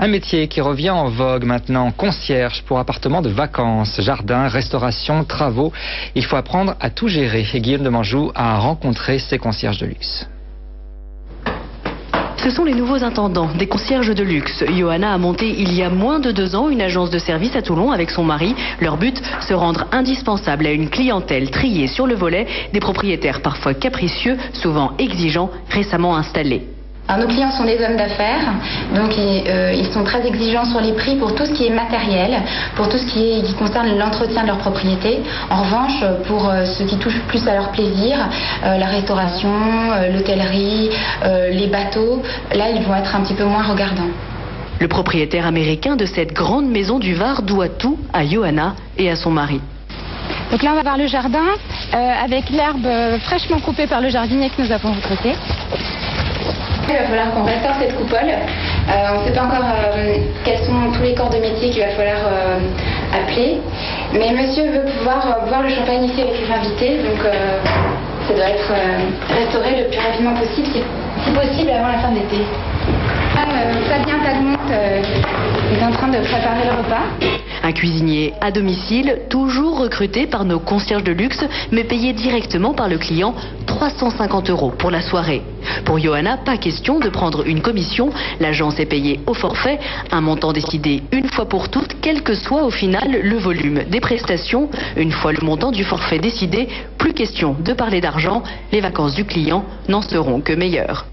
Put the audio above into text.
Un métier qui revient en vogue maintenant, concierge pour appartements de vacances, jardin, restauration, travaux. Il faut apprendre à tout gérer. Et Guillaume de Manjou a rencontré ces concierges de luxe. Ce sont les nouveaux intendants, des concierges de luxe. Johanna a monté il y a moins de 2 ans une agence de service à Toulon avec son mari. Leur but, se rendre indispensable à une clientèle triée sur le volet, des propriétaires parfois capricieux, souvent exigeants, récemment installés. Alors, nos clients sont des hommes d'affaires, donc ils sont très exigeants sur les prix pour tout ce qui est matériel, pour tout ce qui concerne l'entretien de leur propriété. En revanche, pour ce qui touche plus à leur plaisir, la restauration, l'hôtellerie, les bateaux, là ils vont être un petit peu moins regardants. Le propriétaire américain de cette grande maison du Var doit tout à Johanna et à son mari. Donc là on va voir le jardin avec l'herbe fraîchement coupée par le jardinier que nous avons recruté. Il va falloir qu'on restaure cette coupole. On ne sait pas encore quels sont tous les corps de métier qu'il va falloir appeler. Mais monsieur veut pouvoir boire le champagne ici avec les invités, donc ça doit être restauré le plus rapidement possible, si possible avant la fin de l'été. Fabien Tagmont est en train de préparer le repas. Un cuisinier à domicile, toujours recruté par nos concierges de luxe, mais payé directement par le client, 350 € pour la soirée. Pour Johanna, pas question de prendre une commission. L'agence est payée au forfait, un montant décidé une fois pour toutes, quel que soit au final le volume des prestations. Une fois le montant du forfait décidé, plus question de parler d'argent. Les vacances du client n'en seront que meilleures.